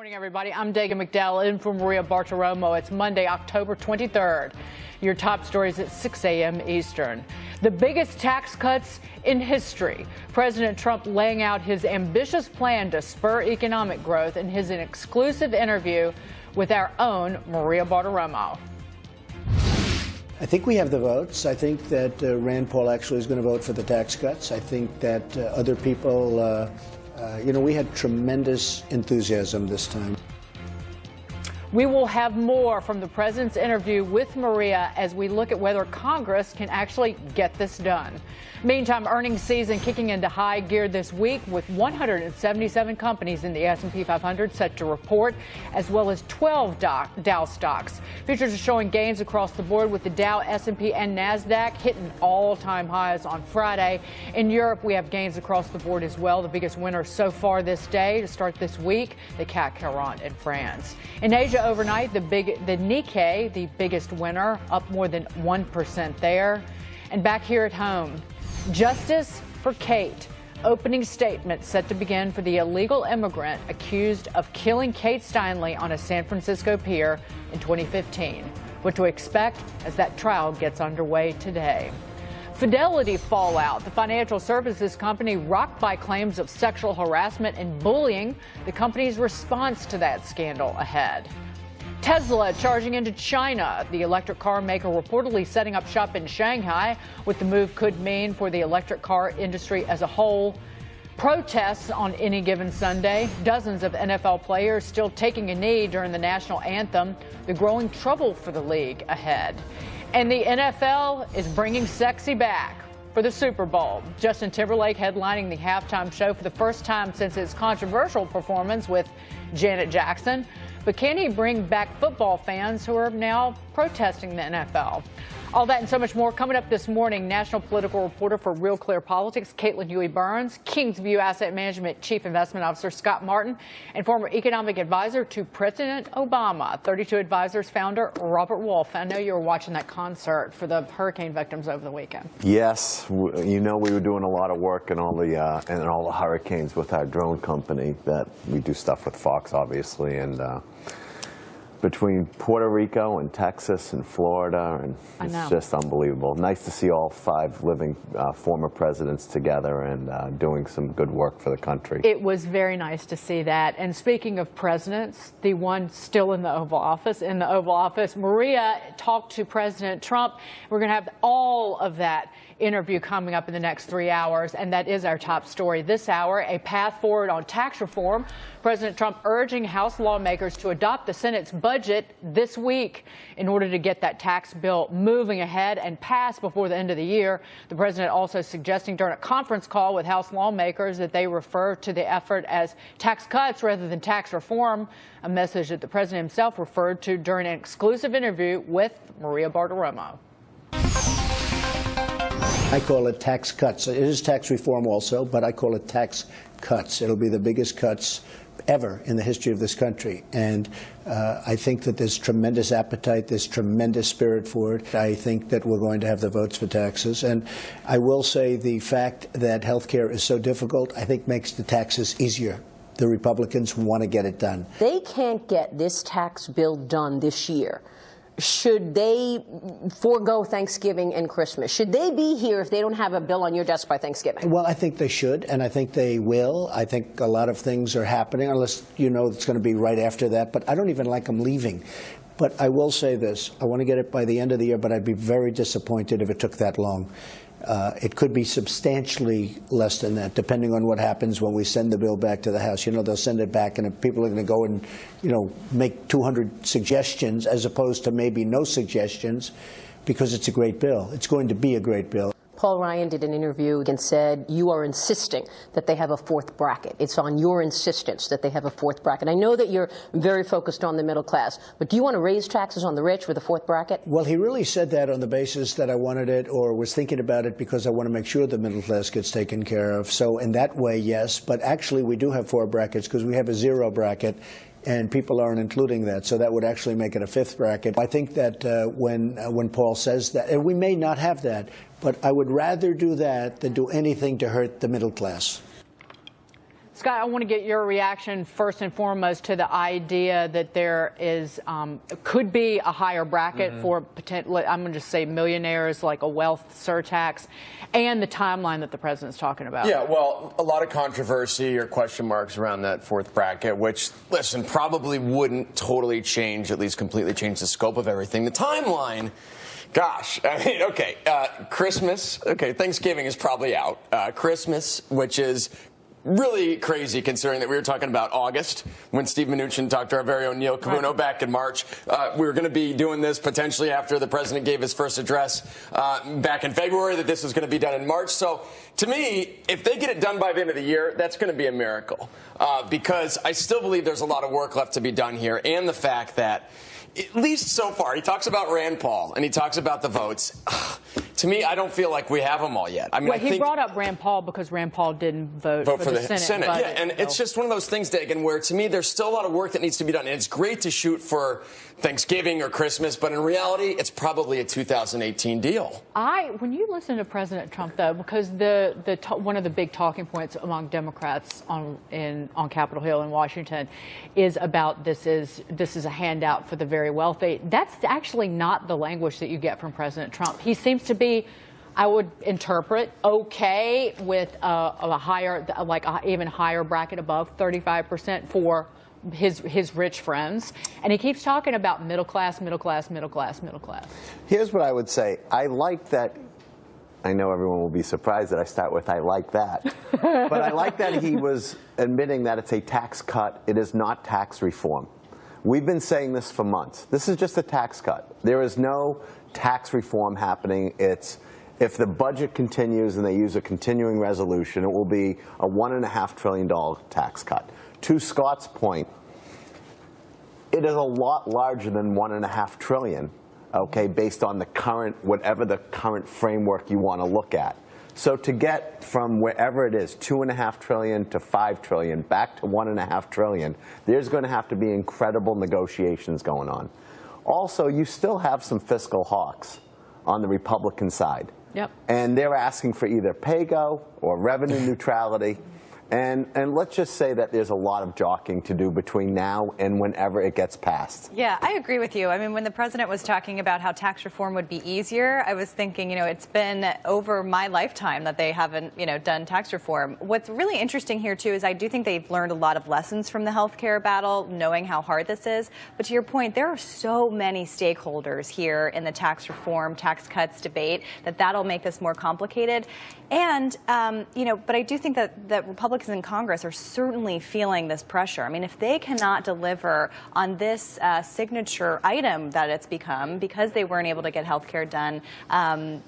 Morning, everybody. I'm Dagen McDowell in for Maria Bartiromo. It's Monday, October 23rd. Your top stories at 6 a.m. Eastern. The biggest tax cuts in history. President Trump laying out his ambitious plan to spur economic growth in his exclusive interview with our own Maria Bartiromo. I think we have the votes. I think that Rand Paul actually is going to vote for the tax cuts. I think that other people, we had tremendous enthusiasm this time. We will have more from the president's interview with Maria as we look at whether Congress can actually get this done. Meantime, earnings season kicking into high gear this week with 177 companies in the S&P 500 set to report, as well as 12 Dow stocks. Futures are showing gains across the board with the Dow, S&P, and NASDAQ hitting all-time highs on Friday. In Europe, we have gains across the board as well. The biggest winner so far this day to start this week, the CAC 40 in France. In Asia, overnight, the Nikkei, the biggest winner, up more than 1% there. And back here at home, justice for Kate. Opening statement set to begin for the illegal immigrant accused of killing Kate Steinle on a San Francisco pier in 2015. What to expect as that trial gets underway today. Fidelity fallout. The financial services company rocked by claims of sexual harassment and bullying. The company's response to that scandal ahead. Tesla charging into China. The electric car maker reportedly setting up shop in Shanghai. What the move could mean for the electric car industry as a whole. Protests on any given Sunday. Dozens of NFL players still taking a knee during the national anthem. The growing trouble for the league ahead. And the NFL is bringing sexy back for the Super Bowl. Justin Timberlake headlining the halftime show for the first time since his controversial performance with Janet Jackson. But can he bring back football fans who are now protesting the NFL? All that and so much more coming up this morning. National political reporter for Real Clear Politics, Caitlin Huey-Burns, Kingsview Asset Management Chief Investment Officer Scott Martin, and former economic advisor to President Obama, 32 Advisors founder Robert Wolf. I know you were watching that concert for the hurricane victims over the weekend. Yes, we were doing a lot of work in all the hurricanes with our drone company that we do stuff with Fox, obviously, and between Puerto Rico and Texas and Florida, and it's just unbelievable. Nice to see all 5 living former presidents together and doing some good work for the country. It was very nice to see that. And speaking of presidents, the one still in the Oval Office, Maria talked to President Trump. We're going to have all of that interview coming up in the next 3 hours, and that is our top story this hour, a path forward on tax reform. President Trump urging House lawmakers to adopt the Senate's budget this week in order to get that tax bill moving ahead and passed before the end of the year. The president also suggesting during a conference call with House lawmakers that they refer to the effort as tax cuts rather than tax reform, a message that the president himself referred to during an exclusive interview with Maria Bartiromo. I call it tax cuts. It is tax reform also, but I call it tax cuts. It'll be the biggest cuts ever in the history of this country. And I think that there's tremendous appetite, there's tremendous spirit for it. I think that we're going to have the votes for taxes. And I will say the fact that health care is so difficult, I think makes the taxes easier. The Republicans want to get it done. They can't get this tax bill done this year. Should they forego Thanksgiving and Christmas? Should they be here if they don't have a bill on your desk by Thanksgiving? Well, I think they should, and I think they will. I think a lot of things are happening, unless you know it's going to be right after that. But I don't even like them leaving. But I will say this. I want to get it by the end of the year, but I'd be very disappointed if it took that long. It could be substantially less than that, depending on what happens when we send the bill back to the House. You know, they'll send it back, and if people are going to go and, make 200 suggestions as opposed to maybe no suggestions, because it's a great bill. It's going to be a great bill. Paul Ryan did an interview and said you are insisting that they have a 4th bracket. It's on your insistence that they have a 4th bracket. I know that you're very focused on the middle class, but do you want to raise taxes on the rich with a 4th bracket? Well, he really said that on the basis that I wanted it or was thinking about it because I want to make sure the middle class gets taken care of. So in that way, yes. But actually, we do have 4 brackets because we have a 0 bracket. And people aren't including that, so that would actually make it a 5th bracket. I think that when Paul says that, and we may not have that, but I would rather do that than do anything to hurt the middle class. Scott, I want to get your reaction first and foremost to the idea that there is could be a higher bracket for potential, I'm going to just say millionaires, like a wealth surtax, and the timeline that the president's talking about. Yeah, well, a lot of controversy or question marks around that fourth bracket, which, listen, probably wouldn't totally change, at least completely change the scope of everything. The timeline, gosh, I mean, okay, Christmas, okay, Thanksgiving is probably out. Christmas, which is really crazy considering that we were talking about August when Steve Mnuchin talked to our very own Neil Cavuno back in March. We were going to be doing this potentially after the president gave his first address back in February, that this was going to be done in March. So to me, if they get it done by the end of the year, that's going to be a miracle because I still believe there's a lot of work left to be done here, and the fact that at least so far, he talks about Rand Paul and he talks about the votes. To me, I don't feel like we have them all yet. I mean, well, he brought up Rand Paul because Rand Paul didn't vote for the Senate. Yeah, and it's just one of those things, Dagan, where to me there's still a lot of work that needs to be done. And it's great to shoot for Thanksgiving or Christmas, but in reality, it's probably a 2018 deal. When you listen to President Trump, though, because one of the big talking points among Democrats on Capitol Hill in Washington is about this is a handout for the very wealthy. That's actually not the language that you get from President Trump. He seems to be, I would interpret, okay with a higher, like a even higher bracket above 35% for his rich friends, and he keeps talking about middle class, middle class, middle class, middle class. Here's what I would say. I like that. I know everyone will be surprised that I start with I like that. But I like that he was admitting that it's a tax cut. It is not tax reform. We've been saying this for months. This is just a tax cut. There is no tax reform happening. It's if the budget continues and they use a continuing resolution, it will be a $1.5 trillion tax cut. To Scott's point, it is a lot larger than $1.5 trillion, okay, based on the current, whatever the current framework you want to look at. So to get from wherever it is, $2.5 trillion to $5 trillion, back to $1.5 trillion, there's going to have to be incredible negotiations going on. Also, you still have some fiscal hawks on the Republican side. Yep. And they're asking for either pay-go or revenue neutrality. And let's just say that there's a lot of jockeying to do between now and whenever it gets passed. Yeah, I agree with you. I mean, when the president was talking about how tax reform would be easier, I was thinking, it's been over my lifetime that they haven't, done tax reform. What's really interesting here, too, is I do think they've learned a lot of lessons from the healthcare battle, knowing how hard this is. But to your point, there are so many stakeholders here in the tax reform, tax cuts debate that'll make this more complicated. And, but I do think that Republicans in Congress are certainly feeling this pressure. I mean, if they cannot deliver on this signature item that it's become because they weren't able to get health care done,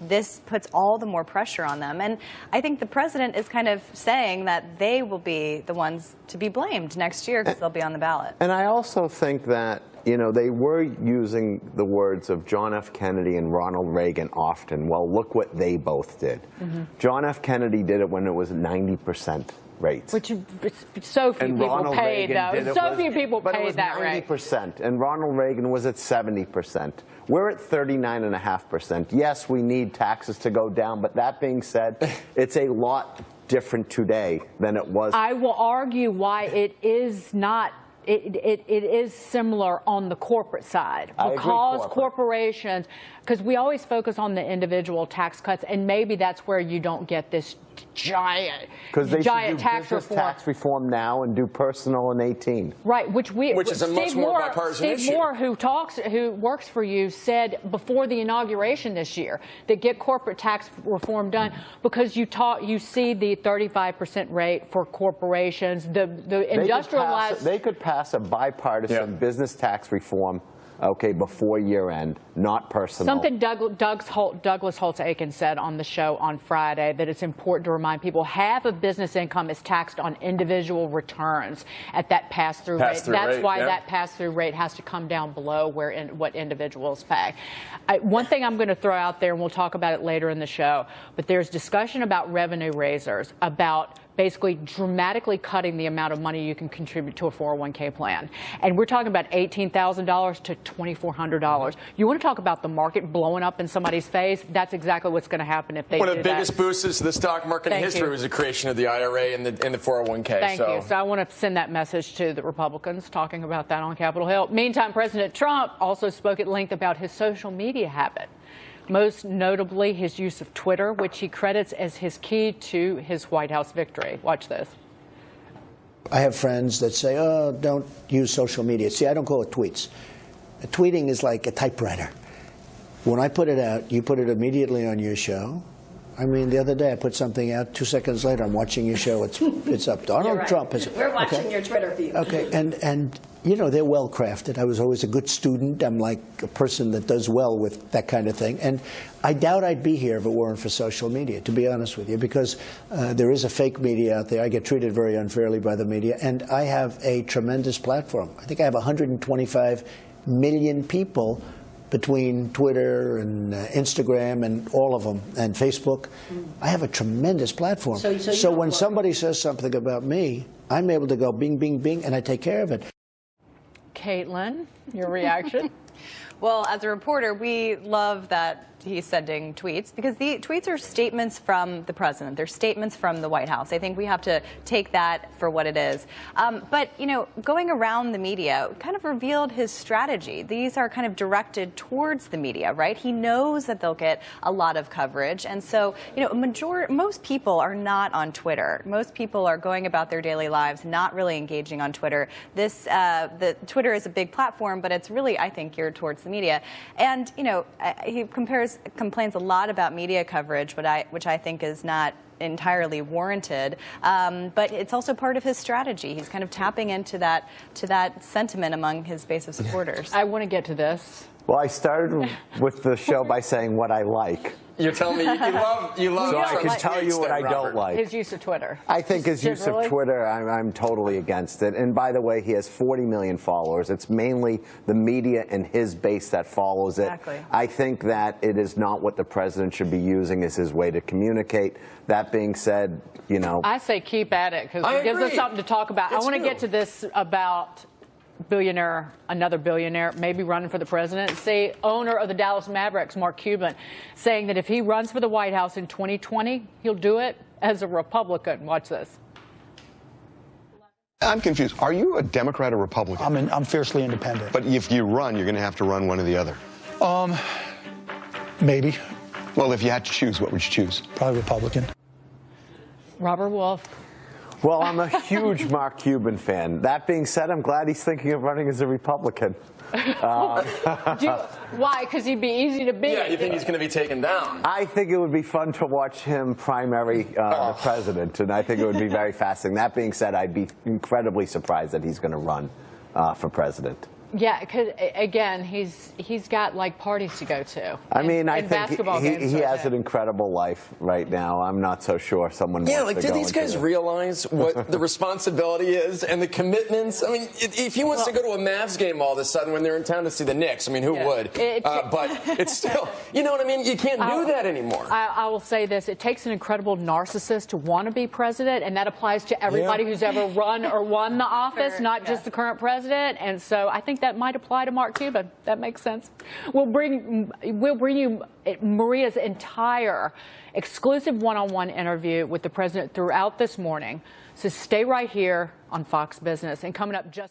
this puts all the more pressure on them. And I think the president is kind of saying that they will be the ones to be blamed next year because they'll be on the ballot. And I also think that they were using the words of John F. Kennedy and Ronald Reagan often. Well, look what they both did. John F. Kennedy did it when it was 90% rates. Which so few people paid, though. So few people paid that rate. But it was 90%, and Ronald Reagan was at 70%. We're at 39.5%. Yes, we need taxes to go down, but that being said, it's a lot different today than it was. I will argue why it is not. It is similar on the corporate side because corporations, because we always focus on the individual tax cuts, and maybe that's where you don't get this giant tax reform now and do personal in 18. Right, which is a much more bipartisan issue. Steve Moore, who works for you, said before the inauguration this year that get corporate tax reform done because you see the 35% rate for corporations, the industrialized. They could pass a bipartisan business tax reform. Okay, before year end, not personal. Something Douglas Holtz-Eakin said on the show on Friday, that it's important to remind people half of business income is taxed on individual returns at that pass-through rate. That's why that pass-through rate has to come down below what individuals pay. One thing I'm going to throw out there, and we'll talk about it later in the show, but there's discussion about revenue raisers, about basically dramatically cutting the amount of money you can contribute to a 401k plan. And we're talking about $18,000 to $2,400. You want to talk about the market blowing up in somebody's face? That's exactly what's going to happen if they do that. One of the biggest boosts to the stock market in history was the creation of the IRA and the 401k. Thank you. So I want to send that message to the Republicans talking about that on Capitol Hill. Meantime, President Trump also spoke at length about his social media habit, most notably his use of Twitter, which he credits as his key to his White House victory. Watch this. I have friends that say, oh, don't use social media. See, I don't call it tweets. Tweeting is like a typewriter. When I put it out, you put it immediately on your show. I mean, the other day I put something out. 2 seconds later, I'm watching your show. It's up. Donald Trump is. We're watching your Twitter feed. Okay, and you know they're well crafted. I was always a good student. I'm like a person that does well with that kind of thing. And I doubt I'd be here if it weren't for social media, to be honest with you, because there is a fake media out there. I get treated very unfairly by the media, and I have a tremendous platform. I think I have 125 million people between Twitter and Instagram and all of them, and Facebook. I have a tremendous platform. So when somebody says something about me, I'm able to go bing, bing, bing, and I take care of it. Caitlin, your reaction? Well, as a reporter, we love that he's sending tweets because the tweets are statements from the president. They're statements from the White House. I think we have to take that for what it is. But, you know, going around the media kind of revealed his strategy. These are kind of directed towards the media, right? He knows that they'll get a lot of coverage. And so, you know, most people are not on Twitter. Most people are going about their daily lives, not really engaging on Twitter. The Twitter is a big platform, but it's really, I think, geared towards the media. And, you know, he complains a lot about media coverage, which I think is not entirely warranted. But it's also part of his strategy. He's kind of tapping into that sentiment among his base of supporters. I want to get to this. Well, I started with the show by saying what I like. You're telling me you love So I can Trump's tell you tweets what then, I don't Robert. like. His use of Twitter. I think his use Really? of Twitter, I'm totally against it. And by the way, he has 40 million followers. It's mainly the media and his base that follows it. Exactly. I think that it is not what the president should be using as his way to communicate. That being said, you know. I say keep at it because I it gives us agree. something to talk about. It's I want to new. get to this about another billionaire, maybe running for the presidency, owner of the Dallas Mavericks, Mark Cuban, saying that if he runs for the White House in 2020, he'll do it as a Republican. Watch this. I'm confused. Are you a Democrat or Republican? I'm fiercely independent. But if you run, you're going to have to run one or the other. Maybe. Well, if you had to choose, what would you choose? Probably Republican. Robert Wolf. Well, I'm a huge Mark Cuban fan. That being said, I'm glad he's thinking of running as a Republican. Why? Because he'd be easy to beat. Yeah, you think he's going to be taken down? I think it would be fun to watch him primary the president, and I think it would be very fascinating. That being said, I'd be incredibly surprised that he's going to run for president. Yeah, because again, he's got like parties to go to. I mean, I and think basketball games he to has an attend. incredible life right now. I'm not so sure someone Yeah, wants like, to do go these into guys the- realize what the responsibility is and the commitments? I mean, if he wants to go to a Mavs game all of a sudden when they're in town to see the Knicks, I mean, who would? But it's still, you know what I mean? You can't do that anymore. I will say this. It takes an incredible narcissist to want to be president, and that applies to everybody who's ever run or won the office, not just the current president. And so I think that might apply to Mark Cuban. That makes sense. We'll bring you Maria's entire exclusive one-on-one interview with the president throughout this morning. So stay right here on Fox Business. And coming up just